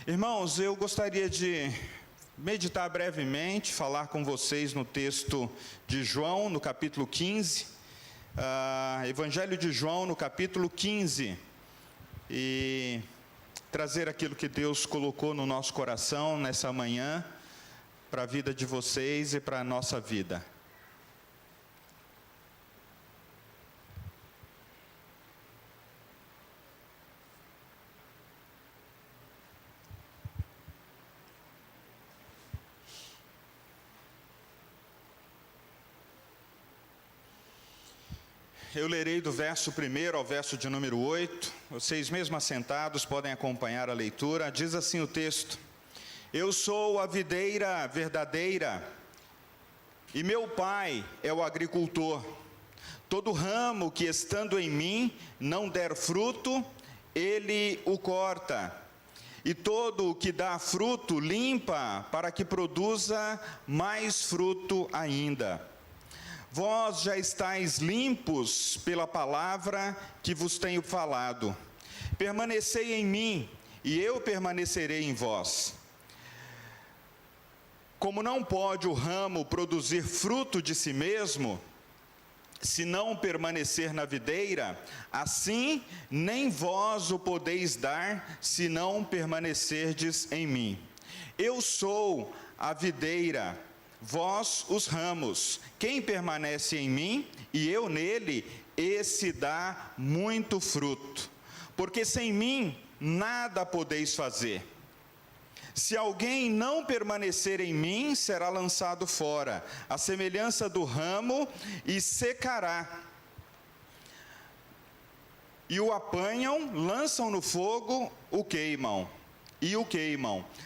Irmãos, eu gostaria de meditar brevemente, falar com vocês no texto de João, no capítulo 15, Evangelho de João, no capítulo 15, e trazer aquilo que Deus colocou no nosso coração nessa manhã, para a vida de vocês e para a nossa vida. Eu lerei do verso 1 ao verso de número 8, vocês mesmo assentados podem acompanhar a leitura. Diz assim o texto: Eu sou a videira verdadeira, e meu Pai é o agricultor. Todo ramo que estando em mim não der fruto, ele o corta, e todo o que dá fruto limpa, para que produza mais fruto ainda. Vós já estáis limpos pela palavra que vos tenho falado. Permanecei em mim, e eu permanecerei em vós. Como não pode o ramo produzir fruto de si mesmo, se não permanecer na videira, assim nem vós o podeis dar, se não permanecerdes em mim. Eu sou a videira, vós os ramos. Quem permanece em mim e eu nele, esse dá muito fruto. Porque sem mim nada podeis fazer. Se alguém não permanecer em mim, será lançado fora, à semelhança do ramo, e secará. E o apanham, lançam no fogo, o queimam.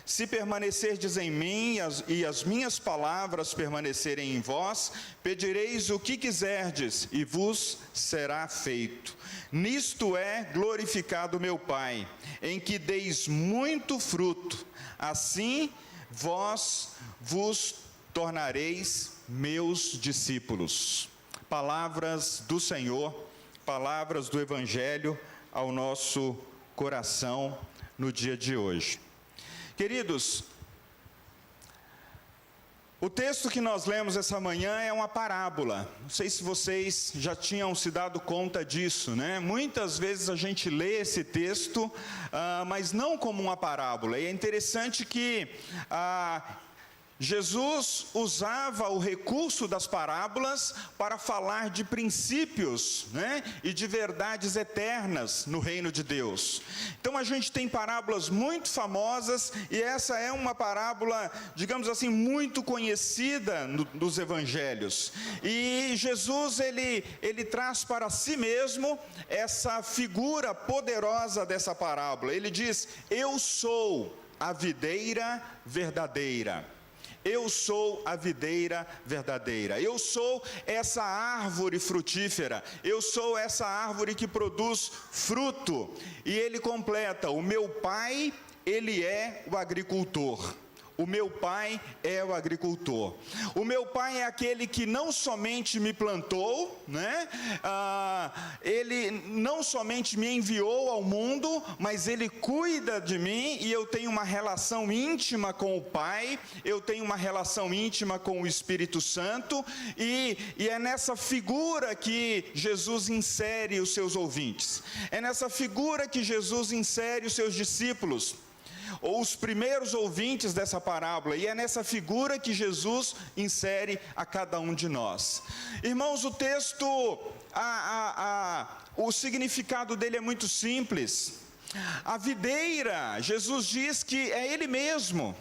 Se permanecerdes em mim e as minhas palavras permanecerem em vós, pedireis o que quiserdes e vos será feito. Nisto é glorificado meu Pai, em que deis muito fruto, assim vós vos tornareis meus discípulos. Palavras do Senhor, palavras do Evangelho ao nosso coração no dia de hoje. Queridos, o texto que nós lemos essa manhã é uma parábola. Não sei se vocês já tinham se dado conta disso, né? Muitas vezes a gente lê esse texto, mas não como uma parábola. E é interessante que Jesus usava o recurso das parábolas para falar de princípios, né, e de verdades eternas no reino de Deus. Então a gente tem parábolas muito famosas, e essa é uma parábola, digamos assim, muito conhecida nos evangelhos. E Jesus, ele traz para si mesmo essa figura poderosa dessa parábola. Ele diz: eu sou a videira verdadeira. Eu sou a videira verdadeira. Eu sou essa árvore frutífera. Eu sou essa árvore que produz fruto. E ele completa: o meu Pai, ele é o agricultor. O meu Pai é o agricultor. O meu Pai é aquele que não somente me plantou, né? Ele não somente me enviou ao mundo, mas Ele cuida de mim, e eu tenho uma relação íntima com o Pai, eu tenho uma relação íntima com o Espírito Santo, e é nessa figura que Jesus insere os seus ouvintes. É nessa figura que Jesus insere os seus discípulos, ou os primeiros ouvintes dessa parábola, e é nessa figura que Jesus insere a cada um de nós. Irmãos, o texto, o significado dele é muito simples. A videira, Jesus diz que é Ele mesmo.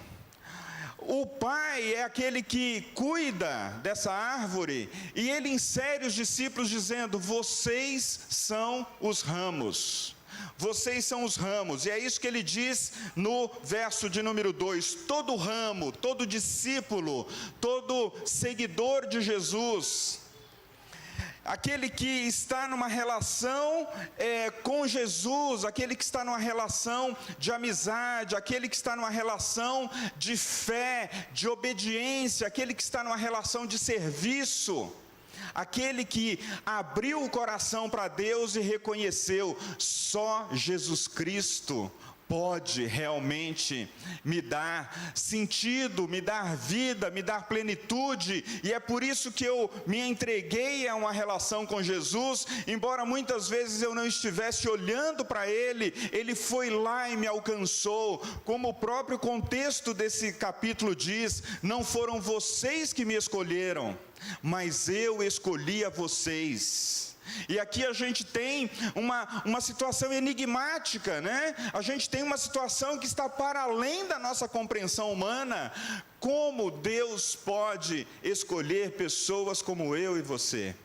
O Pai é aquele que cuida dessa árvore, e Ele insere os discípulos dizendo: vocês são os ramos. Vocês são os ramos. E é isso que ele diz no verso de número 2. Todo ramo, todo discípulo, todo seguidor de Jesus, aquele que está numa relação com Jesus, aquele que está numa relação de amizade, aquele que está numa relação de fé, de obediência, aquele que está numa relação de serviço, aquele que abriu o coração para Deus e reconheceu: só Jesus Cristo pode realmente me dar sentido, me dar vida, me dar plenitude, e é por isso que eu me entreguei a uma relação com Jesus, embora muitas vezes eu não estivesse olhando para Ele, Ele foi lá e me alcançou, como o próprio contexto desse capítulo diz: não foram vocês que me escolheram, mas eu escolhi a vocês. E aqui a gente tem uma situação enigmática, né? A gente tem uma situação que está para além da nossa compreensão humana. Como Deus pode escolher pessoas como eu e você?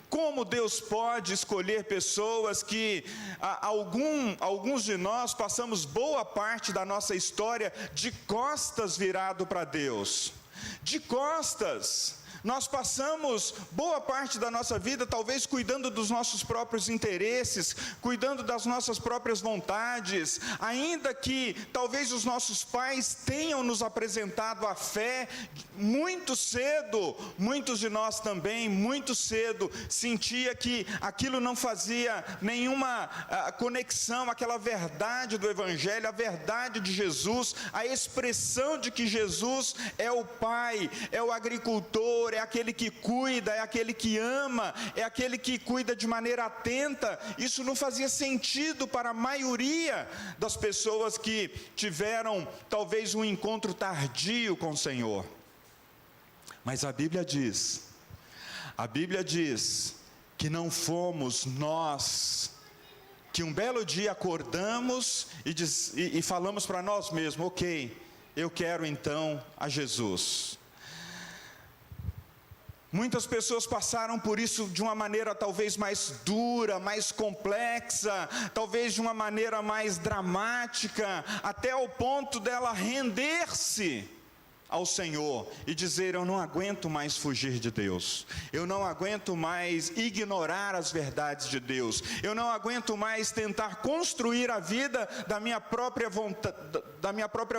Como Deus pode escolher pessoas que alguns de nós passamos boa parte da nossa história de costas virado para Deus? De costas. Nós passamos boa parte da nossa vida talvez cuidando dos nossos próprios interesses, cuidando das nossas próprias vontades, ainda que talvez os nossos pais tenham nos apresentado a fé muito cedo, muitos de nós também, muito cedo, sentia que aquilo não fazia nenhuma conexão, aquela verdade do Evangelho, a verdade de Jesus, a expressão de que Jesus é o Pai, é o agricultor, é aquele que cuida, é aquele que ama, é aquele que cuida de maneira atenta. Isso não fazia sentido para a maioria das pessoas que tiveram talvez um encontro tardio com o Senhor. Mas a Bíblia diz que não fomos nós que um belo dia acordamos e falamos para nós mesmos: ok, eu quero então a Jesus. Muitas pessoas passaram por isso de uma maneira talvez mais dura, mais complexa, talvez de uma maneira mais dramática, até ao ponto dela render-se ao Senhor e dizer: eu não aguento mais fugir de Deus, eu não aguento mais ignorar as verdades de Deus, eu não aguento mais tentar construir a vida da minha própria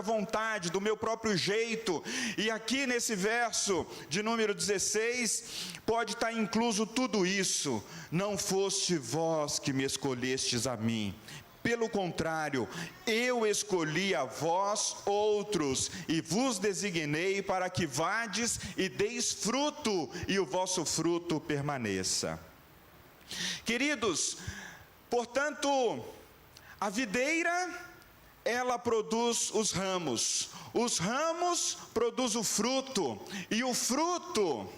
vontade, do meu próprio jeito. E aqui nesse verso de número 16, pode estar incluso tudo isso: não foste vós que me escolhestes a mim, pelo contrário, eu escolhi a vós outros, e vos designei para que vades e deis fruto, e o vosso fruto permaneça. Queridos, portanto, a videira, ela produz os ramos produzem o fruto, e o fruto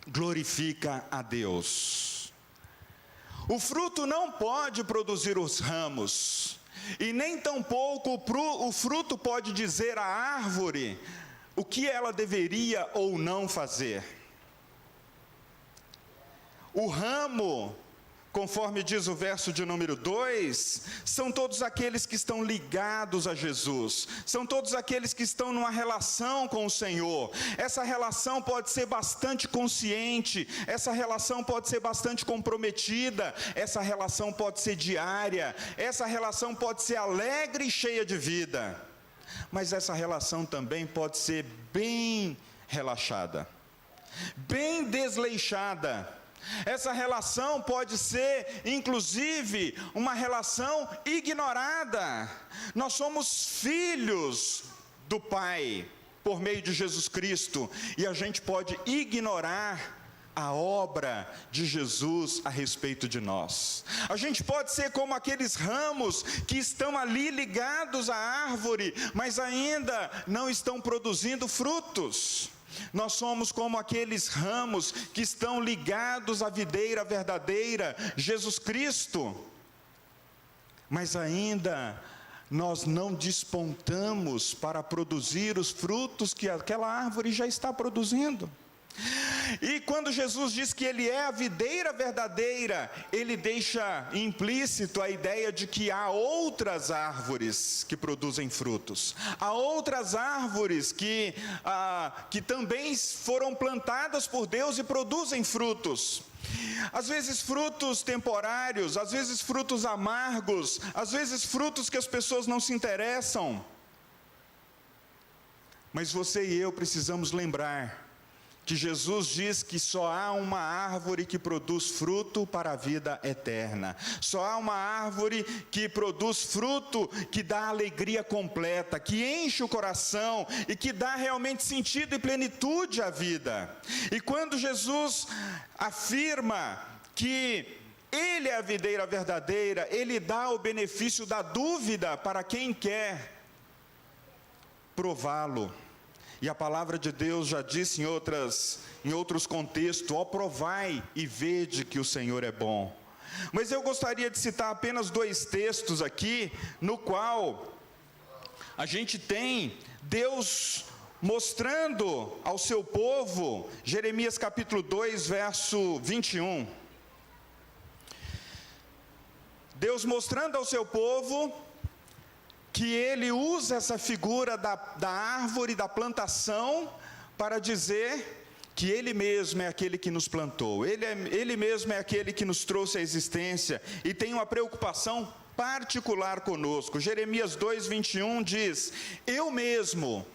glorifica a Deus. O fruto não pode produzir os ramos, e nem tampouco o fruto pode dizer à árvore o que ela deveria ou não fazer. O ramo, conforme diz o verso de número 2, são todos aqueles que estão ligados a Jesus, são todos aqueles que estão numa relação com o Senhor. Essa relação pode ser bastante consciente, essa relação pode ser bastante comprometida, essa relação pode ser diária, essa relação pode ser alegre e cheia de vida, mas essa relação também pode ser bem relaxada, bem desleixada. Essa relação pode ser, inclusive, uma relação ignorada. Nós somos filhos do Pai, por meio de Jesus Cristo, e a gente pode ignorar a obra de Jesus a respeito de nós. A gente pode ser como aqueles ramos que estão ali ligados à árvore, mas ainda não estão produzindo frutos. Nós somos como aqueles ramos que estão ligados à videira verdadeira, Jesus Cristo, mas ainda nós não despontamos para produzir os frutos que aquela árvore já está produzindo. E quando Jesus diz que Ele é a videira verdadeira, Ele deixa implícito a ideia de que há outras árvores que produzem frutos. Há outras árvores que também foram plantadas por Deus e produzem frutos. Às vezes frutos temporários, às vezes frutos amargos, às vezes frutos que as pessoas não se interessam. Mas você e eu precisamos lembrar que Jesus diz que só há uma árvore que produz fruto para a vida eterna. Só há uma árvore que produz fruto que dá alegria completa, que enche o coração e que dá realmente sentido e plenitude à vida. E quando Jesus afirma que Ele é a videira verdadeira, Ele dá o benefício da dúvida para quem quer prová-lo. E a palavra de Deus já disse em outros contextos: ó, provai e vede que o Senhor é bom. Mas eu gostaria de citar apenas 2 textos aqui, no qual a gente tem Deus mostrando ao seu povo, Jeremias capítulo 2, verso 21. Deus mostrando ao seu povo que Ele usa essa figura da árvore, da plantação, para dizer que Ele mesmo é aquele que nos plantou, Ele mesmo é aquele que nos trouxe à existência, e tem uma preocupação particular conosco. Jeremias 2, 21 diz: eu mesmo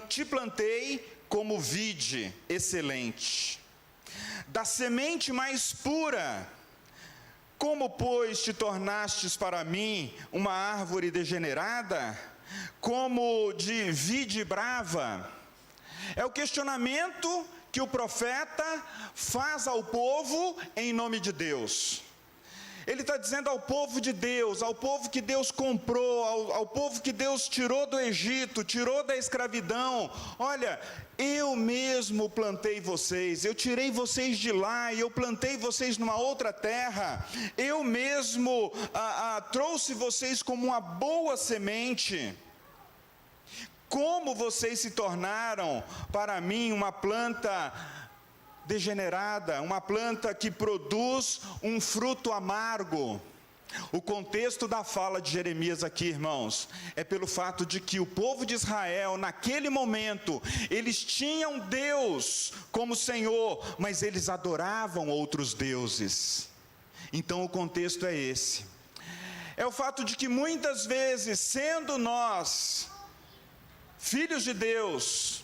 te plantei como vide excelente, da semente mais pura. Como, pois, te tornastes para mim uma árvore degenerada, como de vide brava? É o questionamento que o profeta faz ao povo em nome de Deus. Ele está dizendo ao povo de Deus, ao povo que Deus comprou, ao povo que Deus tirou do Egito, tirou da escravidão: olha, eu mesmo plantei vocês, eu tirei vocês de lá e eu plantei vocês numa outra terra, eu mesmo trouxe vocês como uma boa semente. Como vocês se tornaram para mim uma planta degenerada, uma planta que produz um fruto amargo. O contexto da fala de Jeremias aqui, irmãos, é pelo fato de que o povo de Israel, naquele momento, eles tinham Deus como Senhor, mas eles adoravam outros deuses. Então o contexto é esse. É o fato de que muitas vezes, sendo nós filhos de Deus,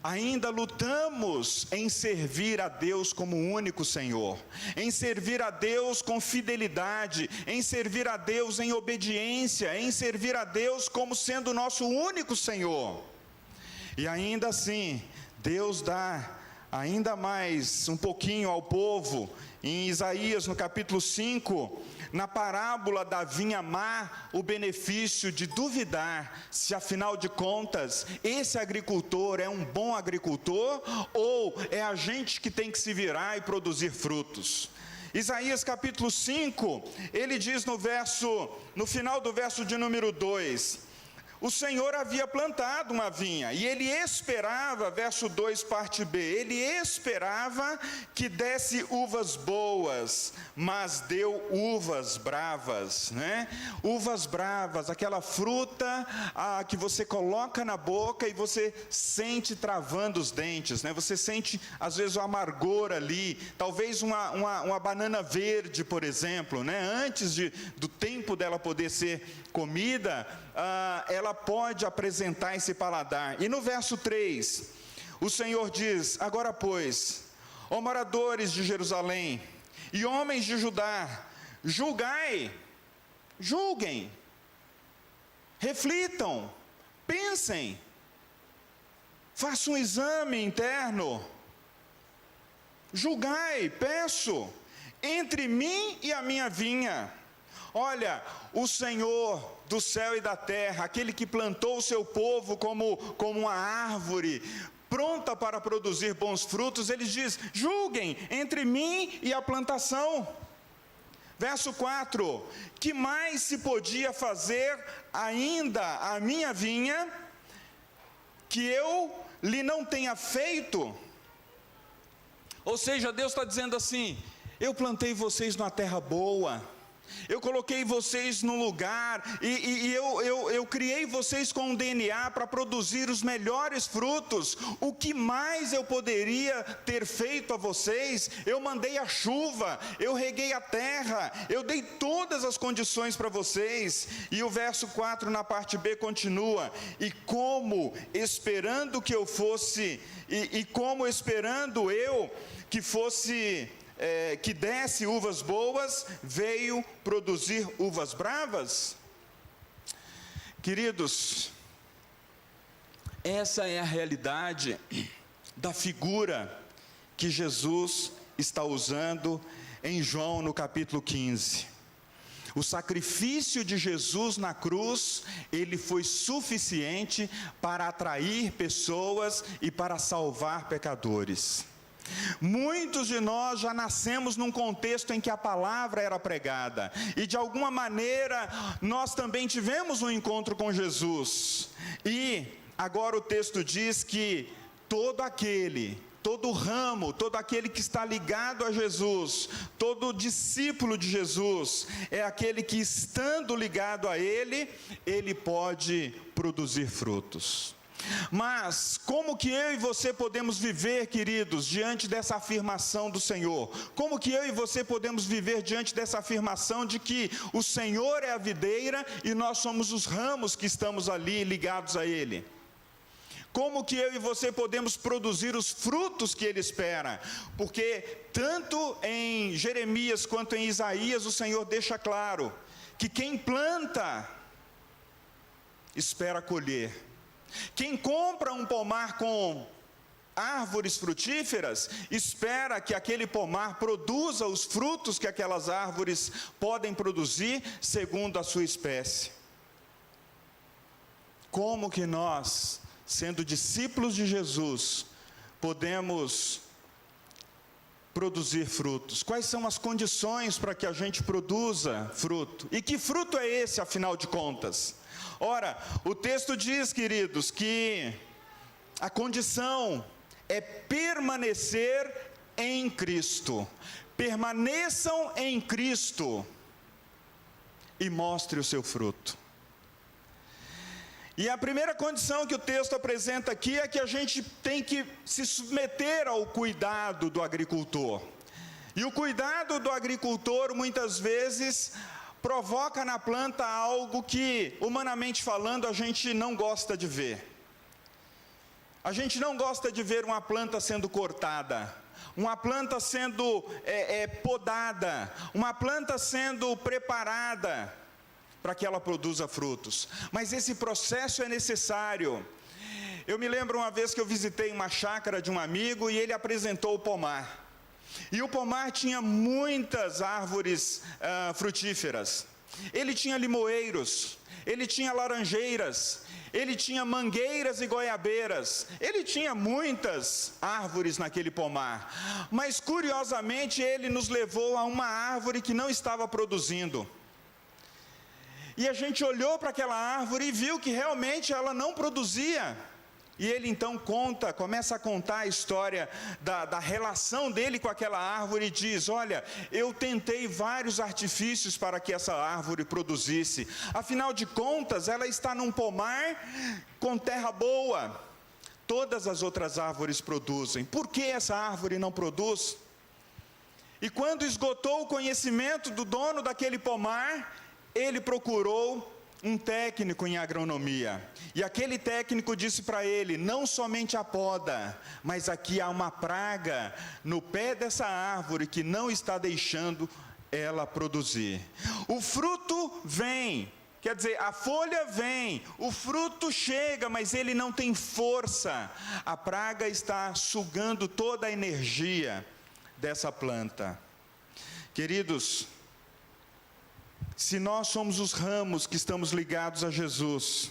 ainda lutamos em servir a Deus como o único Senhor, em servir a Deus com fidelidade, em servir a Deus em obediência, em servir a Deus como sendo o nosso único Senhor. E ainda assim, Deus dá ainda mais um pouquinho ao povo, em Isaías no capítulo 5, na parábola da vinha má, o benefício de duvidar se afinal de contas esse agricultor é um bom agricultor ou é a gente que tem que se virar e produzir frutos. Isaías capítulo 5, ele diz no final do verso de número 2, o Senhor havia plantado uma vinha, e ele esperava, verso 2, parte B, ele esperava que desse uvas boas, mas deu uvas bravas, né? Uvas bravas, aquela fruta que você coloca na boca e você sente travando os dentes, né? Você sente, às vezes, o amargor ali, talvez uma banana verde, por exemplo, né? Antes do tempo dela poder ser comida, ela pode apresentar esse paladar. E no verso 3, o Senhor diz: agora pois, ó moradores de Jerusalém e homens de Judá, julguem, reflitam, pensem, façam um exame interno, julgai, peço, entre mim e a minha vinha. Olha, o Senhor do céu e da terra, aquele que plantou o seu povo como uma árvore, pronta para produzir bons frutos, ele diz: julguem entre mim e a plantação. Verso 4, que mais se podia fazer ainda a minha vinha, que eu lhe não tenha feito? Ou seja, Deus está dizendo assim: eu plantei vocês numa terra boa, Eu coloquei vocês no lugar e eu criei vocês com um DNA para produzir os melhores frutos. O que mais eu poderia ter feito a vocês? Eu mandei a chuva, eu reguei a terra, eu dei todas as condições para vocês. E o verso 4 na parte B continua: e como esperando que eu fosse, como esperando eu que fosse... que desse uvas boas, veio produzir uvas bravas? Queridos, essa é a realidade da figura que Jesus está usando em João no capítulo 15. O sacrifício de Jesus na cruz, ele foi suficiente para atrair pessoas e para salvar pecadores. Muitos de nós já nascemos num contexto em que a palavra era pregada, e de alguma maneira nós também tivemos um encontro com Jesus, e agora o texto diz que todo ramo, todo aquele que está ligado a Jesus, todo discípulo de Jesus, é aquele que, estando ligado a Ele, ele pode produzir frutos. Mas como que eu e você podemos viver, queridos, diante dessa afirmação do Senhor? Como que eu e você podemos viver diante dessa afirmação de que o Senhor é a videira e nós somos os ramos que estamos ali ligados a Ele? Como que eu e você podemos produzir os frutos que Ele espera? Porque tanto em Jeremias quanto em Isaías o Senhor deixa claro que quem planta espera colher. Quem compra um pomar com árvores frutíferas, espera que aquele pomar produza os frutos que aquelas árvores podem produzir, segundo a sua espécie. Como que nós, sendo discípulos de Jesus, podemos produzir frutos? Quais são as condições para que a gente produza fruto? E que fruto é esse, afinal de contas? Ora, o texto diz, queridos, que a condição é permanecer em Cristo. Permaneçam em Cristo e mostre o seu fruto. E a primeira condição que o texto apresenta aqui é que a gente tem que se submeter ao cuidado do agricultor. E o cuidado do agricultor, muitas vezes, provoca na planta algo que, humanamente falando, a gente não gosta de ver. A gente não gosta de ver uma planta sendo cortada, uma planta sendo podada, uma planta sendo preparada para que ela produza frutos. Mas esse processo é necessário. Eu me lembro uma vez que eu visitei uma chácara de um amigo e ele apresentou o pomar. E o pomar tinha muitas árvores frutíferas. Ele tinha limoeiros, ele tinha laranjeiras, ele tinha mangueiras e goiabeiras. Ele tinha muitas árvores naquele pomar. Mas curiosamente ele nos levou a uma árvore que não estava produzindo. E a gente olhou para aquela árvore e viu que realmente ela não produzia. E ele então começa a contar a história da relação dele com aquela árvore e diz: olha, eu tentei vários artifícios para que essa árvore produzisse. Afinal de contas, ela está num pomar com terra boa. Todas as outras árvores produzem. Por que essa árvore não produz? E quando esgotou o conhecimento do dono daquele pomar, ele procurou um técnico em agronomia, e aquele técnico disse para ele: não somente a poda, mas aqui há uma praga no pé dessa árvore que não está deixando ela produzir. O fruto vem, quer dizer, a folha vem, o fruto chega, mas ele não tem força. A praga está sugando toda a energia dessa planta. Queridos, se nós somos os ramos que estamos ligados a Jesus,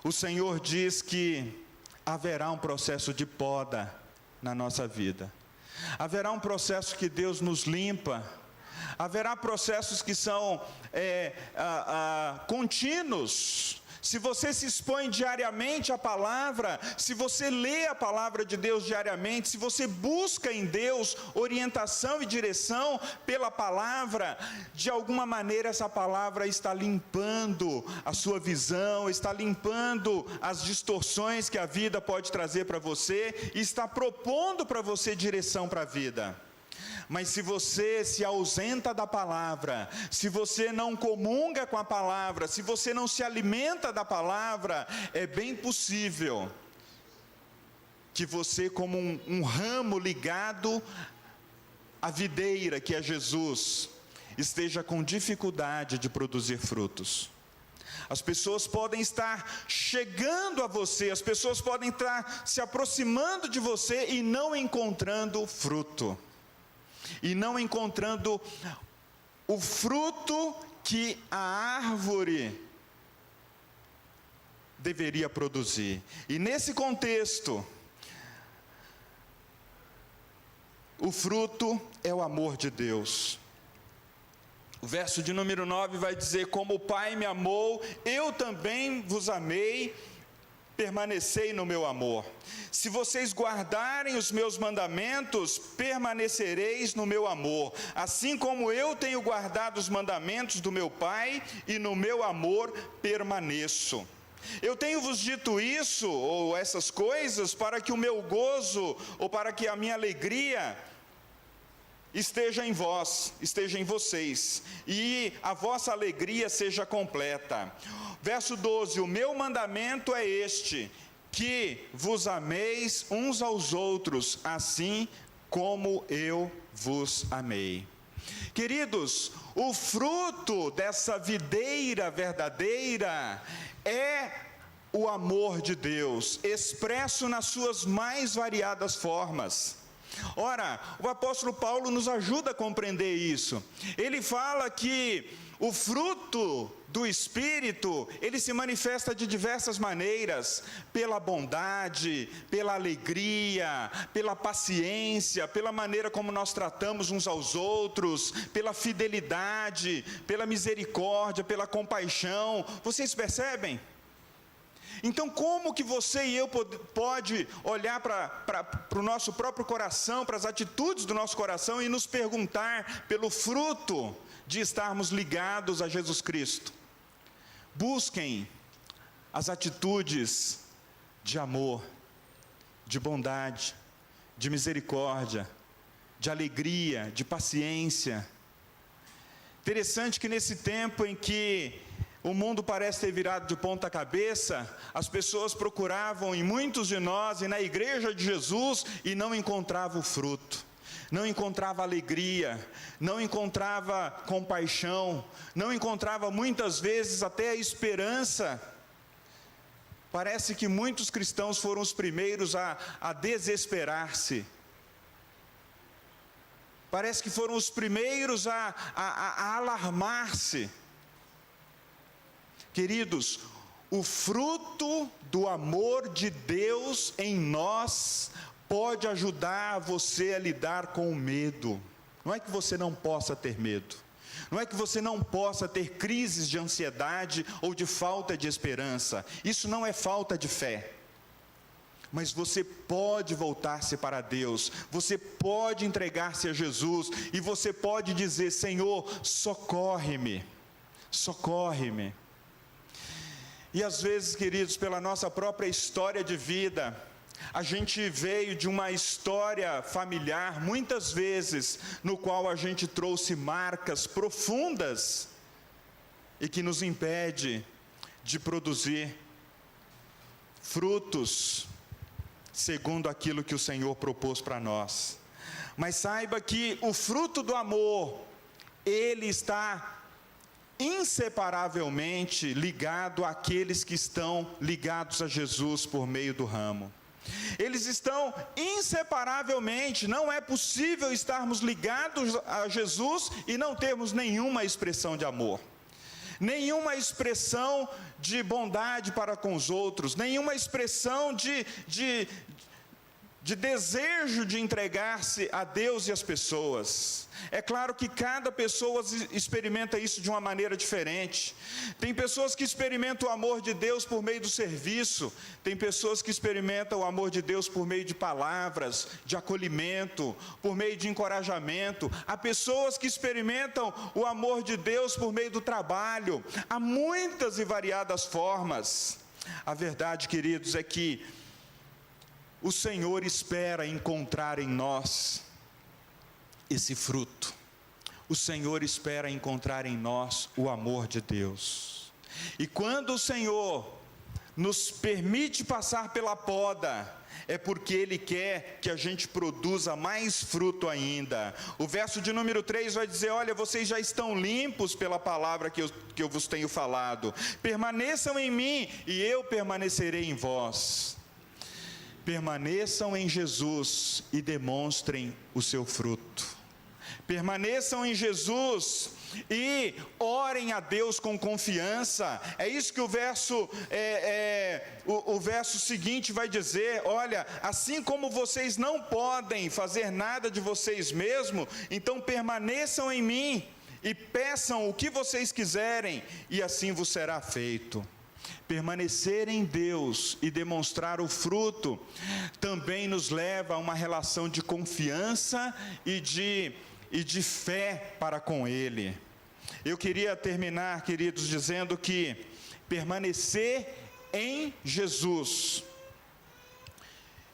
o Senhor diz que haverá um processo de poda na nossa vida. Haverá um processo que Deus nos limpa. Haverá processos que são contínuos. se você se expõe diariamente à palavra, se você lê a palavra de Deus diariamente, se você busca em Deus orientação e direção pela palavra, de alguma maneira essa palavra está limpando a sua visão, está limpando as distorções que a vida pode trazer para você, e está propondo para você direção para a vida. Mas se você se ausenta da palavra, se você não comunga com a palavra, se você não se alimenta da palavra, é bem possível que você, como um ramo ligado à videira que é Jesus, esteja com dificuldade de produzir frutos. As pessoas podem estar chegando a você, as pessoas podem estar se aproximando de você e não encontrando fruto. E não encontrando o fruto que a árvore deveria produzir. E nesse contexto, o fruto é o amor de Deus. O verso de número 9 vai dizer: como o Pai me amou, eu também vos amei, permanecei no meu amor. Se vocês guardarem os meus mandamentos, permanecereis no meu amor, assim como eu tenho guardado os mandamentos do meu Pai, e no meu amor permaneço. Eu tenho vos dito isso, ou essas coisas, para que o meu gozo, ou para que a minha alegria esteja em vós, esteja em vocês, e a vossa alegria seja completa. Verso 12: o meu mandamento é este, que vos ameis uns aos outros, assim como eu vos amei. Queridos, o fruto dessa videira verdadeira é o amor de Deus, expresso nas suas mais variadas formas. Ora, o apóstolo Paulo nos ajuda a compreender isso. Ele fala que o fruto do Espírito, ele se manifesta de diversas maneiras: pela bondade, pela alegria, pela paciência, pela maneira como nós tratamos uns aos outros, pela fidelidade, pela misericórdia, pela compaixão. Vocês percebem? Então, como que você e eu pode olhar para o nosso próprio coração, para as atitudes do nosso coração e nos perguntar pelo fruto de estarmos ligados a Jesus Cristo? Busquem as atitudes de amor, de bondade, de misericórdia, de alegria, de paciência. Interessante que nesse tempo em que o mundo parece ter virado de ponta cabeça, as pessoas procuravam em muitos de nós e na igreja de Jesus e não encontravam o fruto, não encontrava alegria, não encontrava compaixão, não encontrava muitas vezes até a esperança. Parece que muitos cristãos foram os primeiros a desesperar-se. Parece que foram os primeiros a alarmar-se. Queridos, o fruto do amor de Deus em nós pode ajudar você a lidar com o medo. Não é que você não possa ter medo, não é que você não possa ter crises de ansiedade ou de falta de esperança. Isso não é falta de fé. Mas você pode voltar-se para Deus, você pode entregar-se a Jesus, e você pode dizer: Senhor, socorre-me, socorre-me. E às vezes, queridos, pela nossa própria história de vida, a gente veio de uma história familiar, muitas vezes, no qual a gente trouxe marcas profundas e que nos impede de produzir frutos segundo aquilo que o Senhor propôs para nós. Mas saiba que o fruto do amor, ele está inseparavelmente ligado àqueles que estão ligados a Jesus por meio do ramo. Eles estão inseparavelmente. Não é possível estarmos ligados a Jesus e não termos nenhuma expressão de amor, nenhuma expressão de bondade para com os outros, nenhuma expressão de desejo de entregar-se a Deus e às pessoas. É claro que cada pessoa experimenta isso de uma maneira diferente. Tem pessoas que experimentam o amor de Deus por meio do serviço, tem pessoas que experimentam o amor de Deus por meio de palavras, de acolhimento, por meio de encorajamento. Há pessoas que experimentam o amor de Deus por meio do trabalho. Há muitas e variadas formas. A verdade, queridos, é que o Senhor espera encontrar em nós esse fruto. O Senhor espera encontrar em nós o amor de Deus. E quando o Senhor nos permite passar pela poda, é porque Ele quer que a gente produza mais fruto ainda. O verso de número 3 vai dizer: olha, vocês já estão limpos pela palavra que eu vos tenho falado. Permaneçam em mim e eu permanecerei em vós. Permaneçam em Jesus e demonstrem o seu fruto. Permaneçam em Jesus e orem a Deus com confiança. É isso que o verso seguinte vai dizer: olha, assim como vocês não podem fazer nada de vocês mesmos, então permaneçam em mim e peçam o que vocês quiserem, e assim vos será feito. Permanecer em Deus e demonstrar o fruto também nos leva a uma relação de confiança e de fé para com Ele. Eu queria terminar, queridos, dizendo que permanecer em Jesus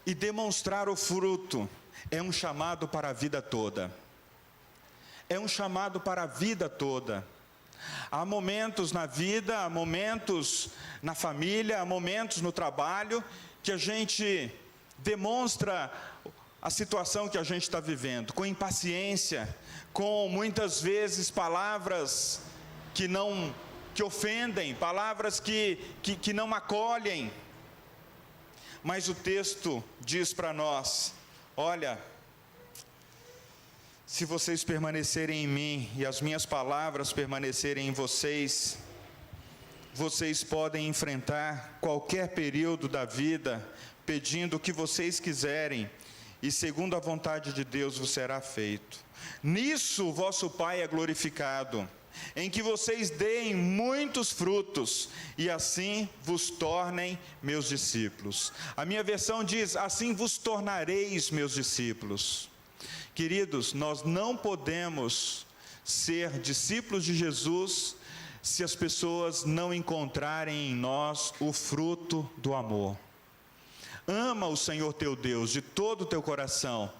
e demonstrar o fruto é um chamado para a vida toda. É um chamado para a vida toda. Há momentos na vida, há momentos na família, há momentos no trabalho que a gente demonstra a situação que a gente está vivendo, com impaciência, com muitas vezes palavras que ofendem, palavras que não acolhem. Mas o texto diz para nós: olha, se vocês permanecerem em mim e as minhas palavras permanecerem em vocês, vocês podem enfrentar qualquer período da vida pedindo o que vocês quiserem, e segundo a vontade de Deus vos será feito. Nisso o vosso Pai é glorificado, em que vocês deem muitos frutos, e assim vos tornem meus discípulos. A minha versão diz: assim vos tornareis meus discípulos. Queridos, nós não podemos ser discípulos de Jesus se as pessoas não encontrarem em nós o fruto do amor. Ama o Senhor teu Deus de todo o teu coração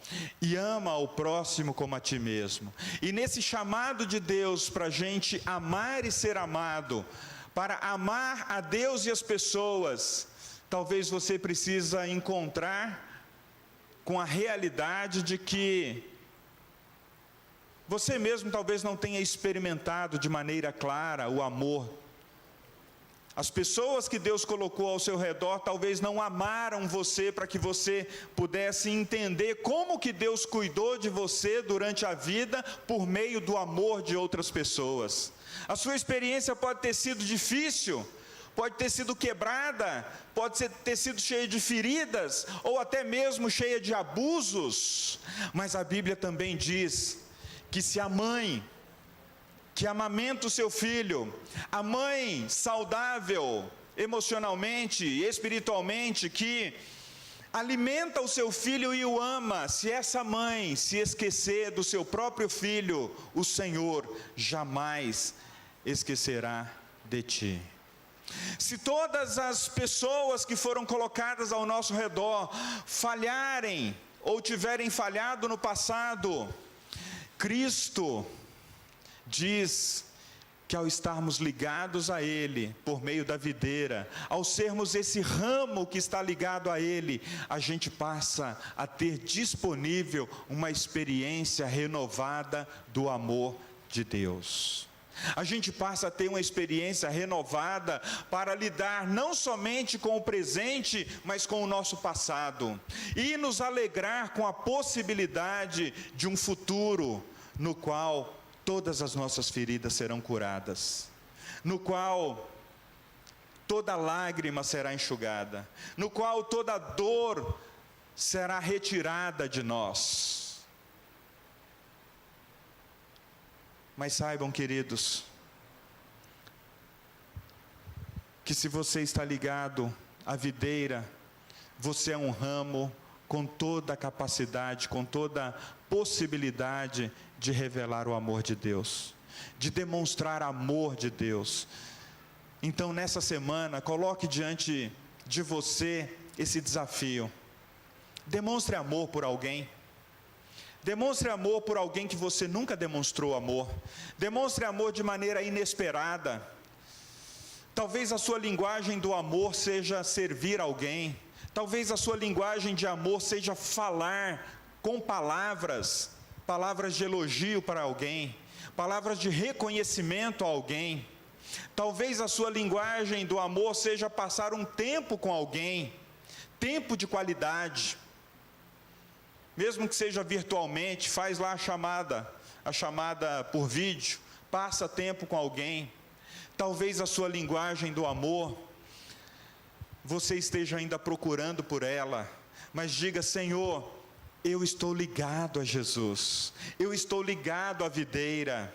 e ama o próximo como a ti mesmo. E nesse chamado de Deus para a gente amar e ser amado, para amar a Deus e as pessoas, talvez você precisa encontrar com a realidade de que você mesmo talvez não tenha experimentado de maneira clara o amor. As pessoas que Deus colocou ao seu redor talvez não amaram você para que você pudesse entender como que Deus cuidou de você durante a vida por meio do amor de outras pessoas. A sua experiência pode ter sido difícil, pode ter sido quebrada, pode ter sido cheia de feridas, ou até mesmo cheia de abusos, mas a Bíblia também diz que se a mãe que amamenta o seu filho, a mãe saudável emocionalmente e espiritualmente, que alimenta o seu filho e o ama, se essa mãe se esquecer do seu próprio filho, o Senhor jamais esquecerá de ti. Se todas as pessoas que foram colocadas ao nosso redor falharem ou tiverem falhado no passado, Cristo diz que ao estarmos ligados a Ele, por meio da videira, ao sermos esse ramo que está ligado a Ele, a gente passa a ter disponível uma experiência renovada do amor de Deus. A gente passa a ter uma experiência renovada para lidar não somente com o presente, mas com o nosso passado, e nos alegrar com a possibilidade de um futuro no qual todas as nossas feridas serão curadas, no qual toda lágrima será enxugada, no qual toda dor será retirada de nós. Mas saibam, queridos, que se você está ligado à videira, você é um ramo com toda a capacidade, com toda a possibilidade de revelar o amor de Deus, de demonstrar amor de Deus. Então, nessa semana, coloque diante de você esse desafio. Demonstre amor por alguém. Demonstre amor por alguém que você nunca demonstrou amor. Demonstre amor de maneira inesperada. Talvez a sua linguagem do amor seja servir alguém. Talvez a sua linguagem de amor seja falar com palavras de elogio para alguém, palavras de reconhecimento a alguém. Talvez a sua linguagem do amor seja passar um tempo com alguém, tempo de qualidade. Mesmo que seja virtualmente, faz lá a chamada por vídeo, passa tempo com alguém. Talvez a sua linguagem do amor, você esteja ainda procurando por ela, mas diga: Senhor, eu estou ligado a Jesus, eu estou ligado à videira.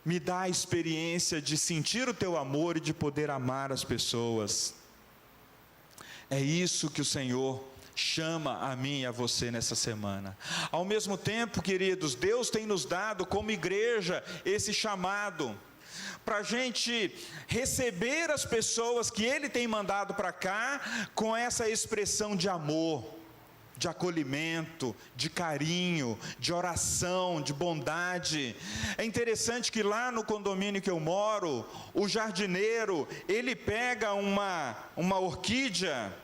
Me dá a experiência de sentir o teu amor e de poder amar as pessoas. É isso que o Senhor chama a mim e a você nessa semana. Ao mesmo tempo, queridos, Deus tem nos dado como igreja esse chamado para a gente receber as pessoas que Ele tem mandado para cá com essa expressão de amor, de acolhimento, de carinho, de oração, de bondade. É interessante que lá no condomínio que eu moro, o jardineiro, ele pega uma orquídea,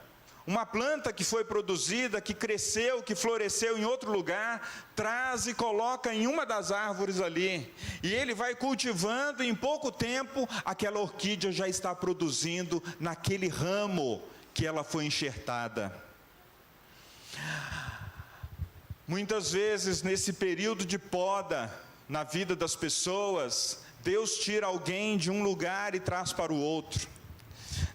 uma planta que foi produzida, que cresceu, que floresceu em outro lugar, traz e coloca em uma das árvores ali, e ele vai cultivando, e em pouco tempo, aquela orquídea já está produzindo naquele ramo que ela foi enxertada. Muitas vezes, nesse período de poda, na vida das pessoas, Deus tira alguém de um lugar e traz para o outro.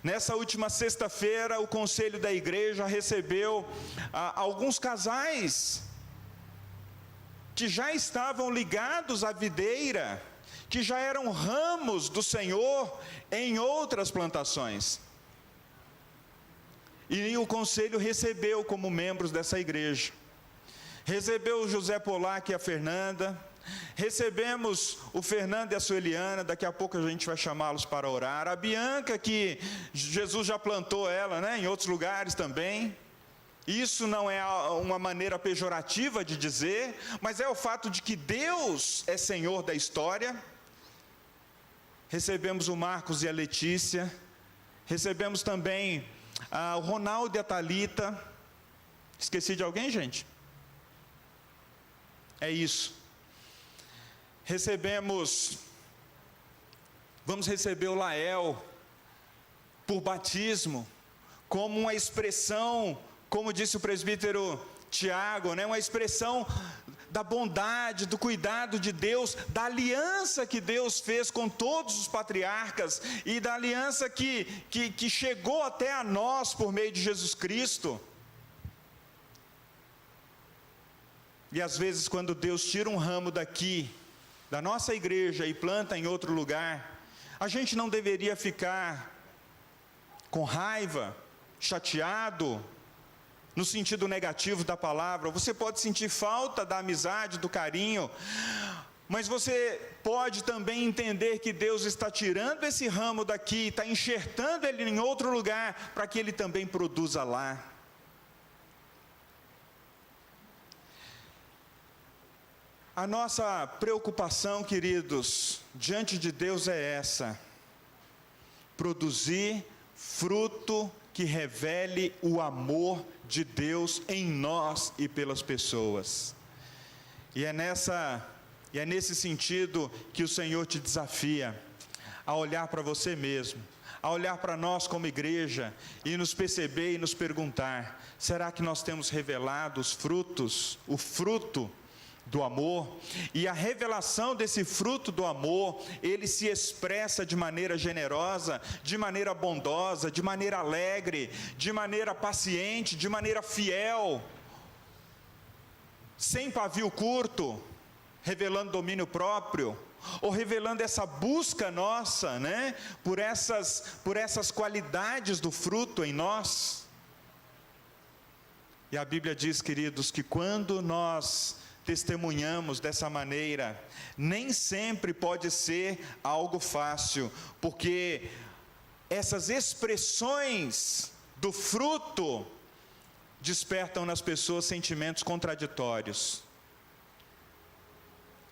Nessa última sexta-feira, o conselho da igreja recebeu alguns casais que já estavam ligados à videira, que já eram ramos do Senhor em outras plantações. E o conselho recebeu como membros dessa igreja. Recebeu o José Polac e a Fernanda. Recebemos o Fernando e a Sueliana, daqui a pouco a gente vai chamá-los para orar. A Bianca, que Jesus já plantou ela, em outros lugares também. Isso não é uma maneira pejorativa de dizer, mas é o fato de que Deus é Senhor da história. Recebemos o Marcos e a Letícia. Recebemos também o Ronaldo e a Thalita. Esqueci de alguém, gente? É isso. Vamos receber o Lael por batismo, como uma expressão, como disse o presbítero Tiago, uma expressão da bondade, do cuidado de Deus, da aliança que Deus fez com todos os patriarcas, e da aliança que chegou até a nós por meio de Jesus Cristo. E às vezes, quando Deus tira um ramo daqui, da nossa igreja, e planta em outro lugar, a gente não deveria ficar com raiva, chateado, no sentido negativo da palavra. Você pode sentir falta da amizade, do carinho, mas você pode também entender que Deus está tirando esse ramo daqui, está enxertando ele em outro lugar, para que ele também produza lá. A nossa preocupação, queridos, diante de Deus é essa: produzir fruto que revele o amor de Deus em nós e pelas pessoas. E é nesse sentido que o Senhor te desafia a olhar para você mesmo, a olhar para nós como igreja e nos perceber e nos perguntar: será que nós temos revelado os frutos, o fruto do amor, e a revelação desse fruto do amor, ele se expressa de maneira generosa, de maneira bondosa, de maneira alegre, de maneira paciente, de maneira fiel, sem pavio curto, revelando domínio próprio, ou revelando essa busca nossa, né, por essas qualidades do fruto em nós. E a Bíblia diz, queridos, que quando nós testemunhamos dessa maneira, nem sempre pode ser algo fácil, porque essas expressões do fruto despertam nas pessoas sentimentos contraditórios.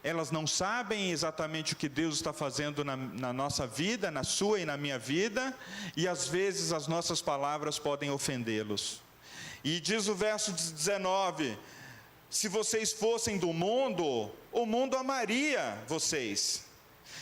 Elas não sabem exatamente o que Deus está fazendo na nossa vida, na sua e na minha vida, e às vezes as nossas palavras podem ofendê-los. E diz o verso 19: se vocês fossem do mundo, o mundo amaria vocês.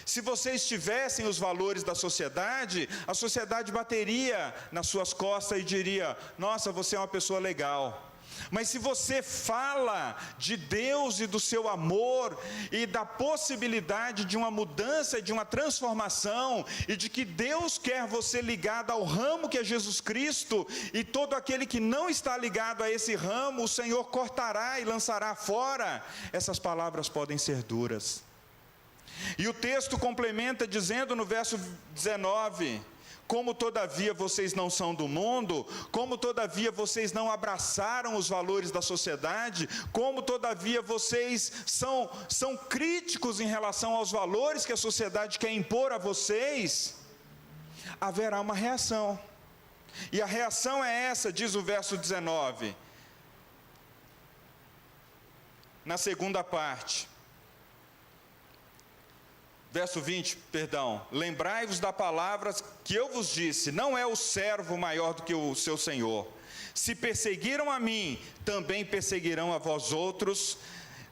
Se vocês tivessem os valores da sociedade, a sociedade bateria nas suas costas e diria: nossa, você é uma pessoa legal. Mas se você fala de Deus e do seu amor, e da possibilidade de uma mudança, de uma transformação, e de que Deus quer você ligado ao ramo que é Jesus Cristo, e todo aquele que não está ligado a esse ramo, o Senhor cortará e lançará fora, essas palavras podem ser duras. E o texto complementa dizendo no verso 19: como todavia vocês não são do mundo, como todavia vocês não abraçaram os valores da sociedade, como todavia vocês são críticos em relação aos valores que a sociedade quer impor a vocês, haverá uma reação. E a reação é essa, diz o verso 19, na segunda parte. Verso 20, perdão: lembrai-vos da palavra que eu vos disse, não é o servo maior do que o seu senhor. Se perseguiram a mim, também perseguirão a vós outros.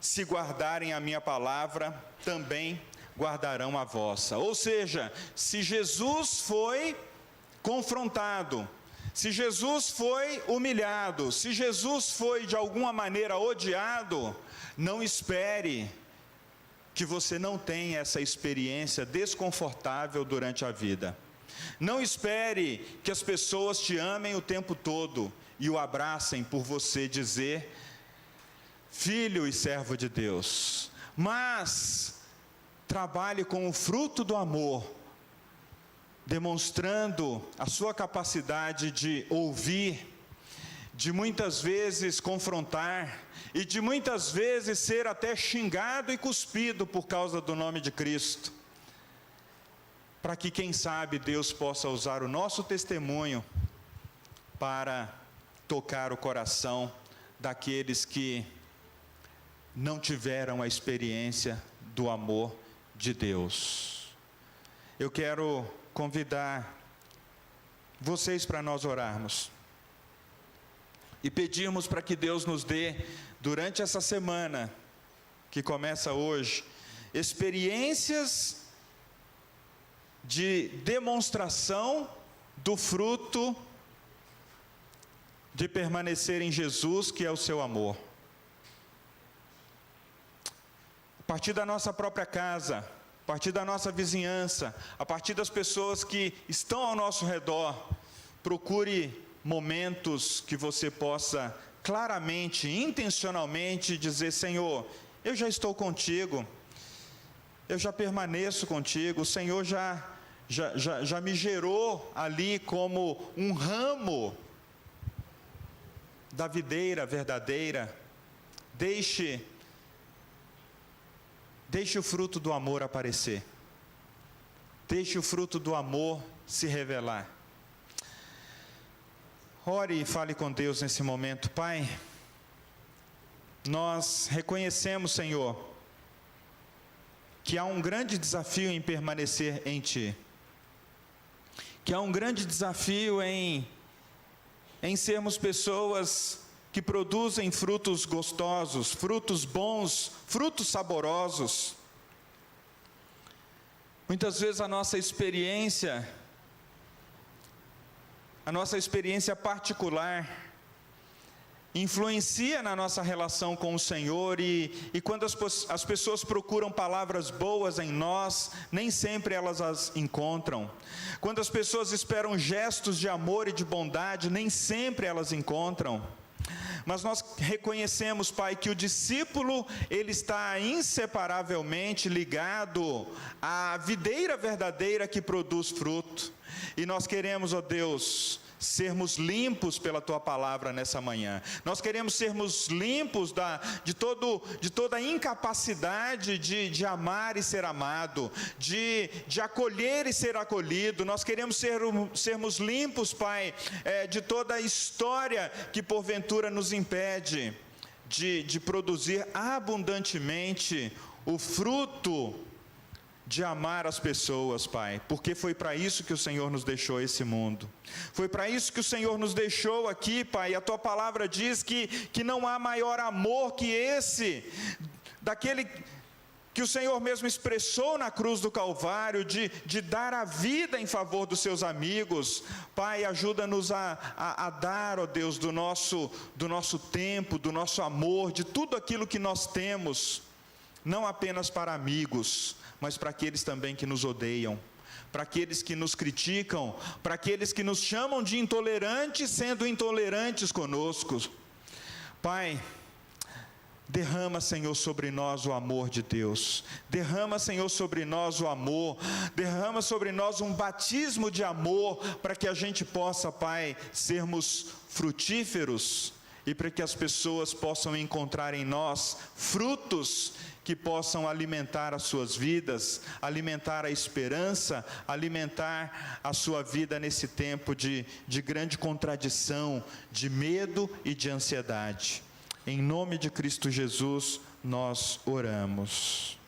Se guardarem a minha palavra, também guardarão a vossa. Ou seja, se Jesus foi confrontado, se Jesus foi humilhado, se Jesus foi de alguma maneira odiado, não espere que você não tenha essa experiência desconfortável durante a vida. Não espere que as pessoas te amem o tempo todo e o abracem por você dizer filho e servo de Deus. Mas trabalhe com o fruto do amor, demonstrando a sua capacidade de ouvir, de muitas vezes confrontar, e de muitas vezes ser até xingado e cuspido por causa do nome de Cristo, para que, quem sabe, Deus possa usar o nosso testemunho para tocar o coração daqueles que não tiveram a experiência do amor de Deus. Eu quero convidar vocês para nós orarmos e pedirmos para que Deus nos dê, durante essa semana que começa hoje, experiências de demonstração do fruto de permanecer em Jesus, que é o seu amor. A partir da nossa própria casa, a partir da nossa vizinhança, a partir das pessoas que estão ao nosso redor, procure momentos que você possa claramente, intencionalmente dizer: Senhor, eu já estou contigo, eu já permaneço contigo, o Senhor já me gerou ali como um ramo da videira verdadeira. Deixe o fruto do amor aparecer, deixe o fruto do amor se revelar. Ore e fale com Deus nesse momento. Pai, nós reconhecemos, Senhor, que há um grande desafio em permanecer em Ti, que há um grande desafio em sermos pessoas que produzem frutos gostosos, frutos bons, frutos saborosos. Muitas vezes a nossa experiência particular influencia na nossa relação com o Senhor, e quando as pessoas procuram palavras boas em nós, nem sempre elas as encontram. Quando as pessoas esperam gestos de amor e de bondade, nem sempre elas encontram. Mas nós reconhecemos, Pai, que o discípulo, ele está inseparavelmente ligado à videira verdadeira que produz fruto. E nós queremos, ó Deus, sermos limpos pela Tua palavra nessa manhã. Nós queremos sermos limpos de toda a incapacidade de amar e ser amado, de acolher e ser acolhido. Nós queremos sermos limpos, Pai, de toda a história que porventura nos impede de produzir abundantemente o fruto de amar as pessoas, Pai, porque foi para isso que o Senhor nos deixou esse mundo, foi para isso que o Senhor nos deixou aqui, Pai. A Tua palavra diz que não há maior amor que esse, daquele que o Senhor mesmo expressou na cruz do Calvário, de dar a vida em favor dos seus amigos. Pai, ajuda-nos a dar, ó Deus, do nosso tempo, do nosso amor, de tudo aquilo que nós temos, não apenas para amigos, mas para aqueles também que nos odeiam, para aqueles que nos criticam, para aqueles que nos chamam de intolerantes, sendo intolerantes conosco. Pai, derrama, Senhor, sobre nós o amor de Deus, derrama, Senhor, sobre nós o amor, derrama sobre nós um batismo de amor, para que a gente possa, Pai, sermos frutíferos, e para que as pessoas possam encontrar em nós frutos que possam alimentar as suas vidas, alimentar a esperança, alimentar a sua vida nesse tempo de grande contradição, de medo e de ansiedade. Em nome de Cristo Jesus, nós oramos.